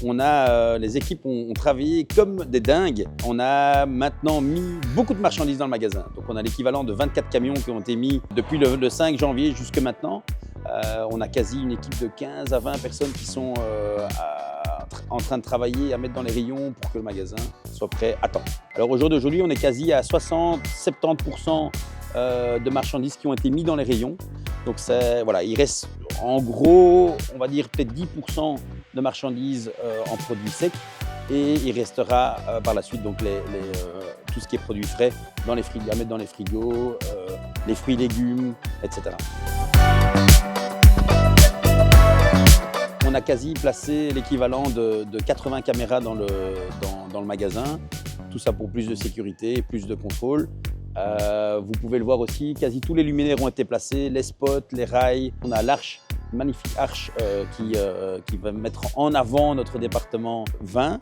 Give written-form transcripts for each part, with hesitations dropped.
On a, les équipes ont travaillé comme des dingues. On a maintenant mis beaucoup de marchandises dans le magasin. Donc on a l'équivalent de 24 camions qui ont été mis depuis le 5 janvier jusque maintenant. On a quasi une équipe de 15 à 20 personnes qui sont en train de travailler à mettre dans les rayons pour que le magasin soit prêt à temps. Alors au jour d'aujourd'hui, on est quasi à 60-70% de marchandises qui ont été mises dans les rayons. Donc voilà, il reste en gros, on va dire peut-être 10% de marchandises en produits secs et il restera par la suite donc tout ce qui est produits frais dans les frigos, à mettre dans les frigos, les fruits et légumes, etc. On a quasi placé l'équivalent de 80 caméras dans le magasin, tout ça pour plus de sécurité, plus de contrôle. Vous pouvez le voir aussi, quasi tous les luminaires ont été placés, les spots, les rails. On a l'arche, une magnifique arche qui va mettre en avant notre département vin.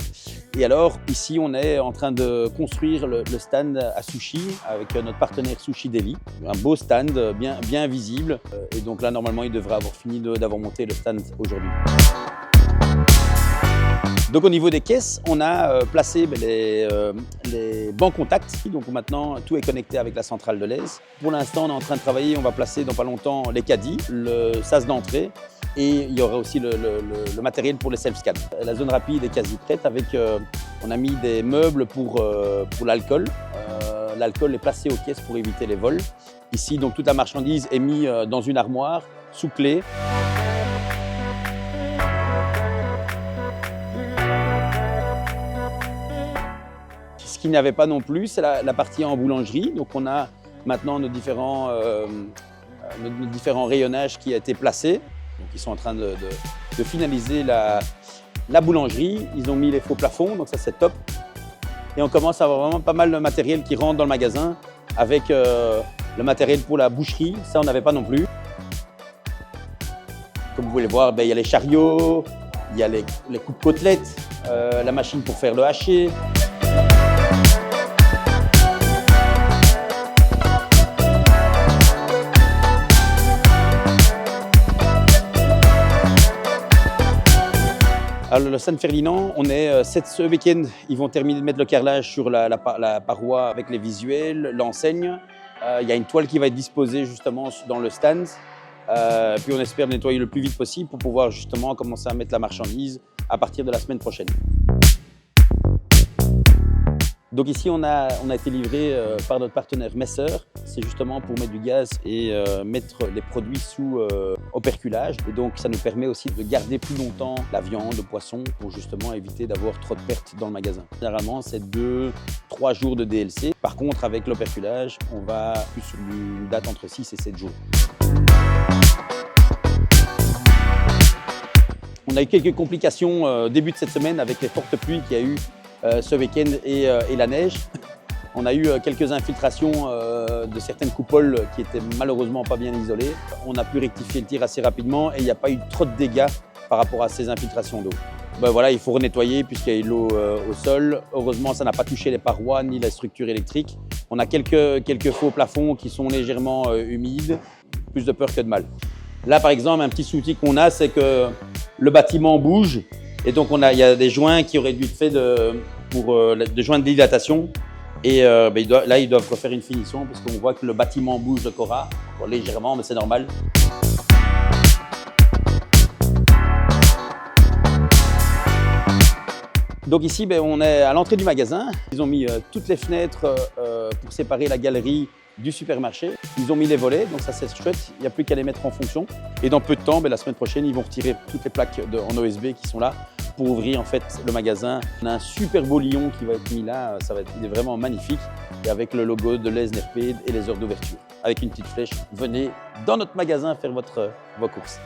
Et alors ici, on est en train de construire le stand à sushi avec notre partenaire Sushi Deli. Un beau stand bien visible. Et donc là, normalement, il devrait avoir fini d'avoir monté le stand aujourd'hui. Donc au niveau des caisses, on a placé les bancs contacts. Donc maintenant, tout est connecté avec la centrale de Leyze. Pour l'instant, on est en train de travailler, on va placer dans pas longtemps les caddies, le sas d'entrée et il y aura aussi le matériel pour les self-scans. La zone rapide est quasi prête avec, on a mis des meubles pour l'alcool. L'alcool est placé aux caisses pour éviter les vols. Ici, donc toute la marchandise est mise dans une armoire sous clé. Ce qu'il n'y avait pas non plus, c'est la partie en boulangerie. Donc on a maintenant nos différents rayonnages qui ont été placés. Donc ils sont en train de finaliser la boulangerie. Ils ont mis les faux plafonds, donc ça c'est top. Et on commence à avoir vraiment pas mal de matériel qui rentre dans le magasin avec le matériel pour la boucherie. Ça on n'avait pas non plus. Comme vous pouvez le voir, il y a les chariots, il y a les coupes côtelettes, la machine pour faire le haché. Alors, le San Ferdinand, ce week-end, ils vont terminer de mettre le carrelage sur la paroi avec les visuels, l'enseigne. Il y a une toile qui va être disposée justement dans le stand. Puis on espère nettoyer le plus vite possible pour pouvoir justement commencer à mettre la marchandise à partir de la semaine prochaine. Donc ici, on a été livré par notre partenaire Messer. C'est justement pour mettre du gaz et mettre les produits sous operculage. Et donc, ça nous permet aussi de garder plus longtemps la viande, le poisson, pour justement éviter d'avoir trop de pertes dans le magasin. Généralement, c'est 2-3 jours de DLC. Par contre, avec l'operculage, on va plus sur une date entre 6 et 7 jours. On a eu quelques complications début de cette semaine avec les fortes pluies qu'il y a eu ce week-end et la neige. On a eu quelques infiltrations de certaines coupoles qui étaient malheureusement pas bien isolées. On a pu rectifier le tir assez rapidement et il n'y a pas eu trop de dégâts par rapport à ces infiltrations d'eau. Voilà, il faut renettoyer puisqu'il y a eu de l'eau au sol. Heureusement, ça n'a pas touché les parois ni la structure électrique. On a quelques faux plafonds qui sont légèrement humides, plus de peur que de mal. Là, par exemple, un petit souci qu'on a, c'est que le bâtiment bouge. Et donc, il y a des joints qui auraient dû être faits de joints de dilatation. Et là, ils doivent refaire une finition parce qu'on voit que le bâtiment bouge de Cora, légèrement, mais c'est normal. Donc ici, on est à l'entrée du magasin. Ils ont mis toutes les fenêtres pour séparer la galerie du supermarché. Ils ont mis les volets, donc ça c'est chouette, il n'y a plus qu'à les mettre en fonction. Et dans peu de temps, la semaine prochaine, ils vont retirer toutes les plaques en OSB qui sont là pour ouvrir en fait le magasin. On a un super beau lion qui va être mis là, il est vraiment magnifique. Et avec le logo de Leyze Nerpede et les heures d'ouverture. Avec une petite flèche, venez dans notre magasin faire vos courses.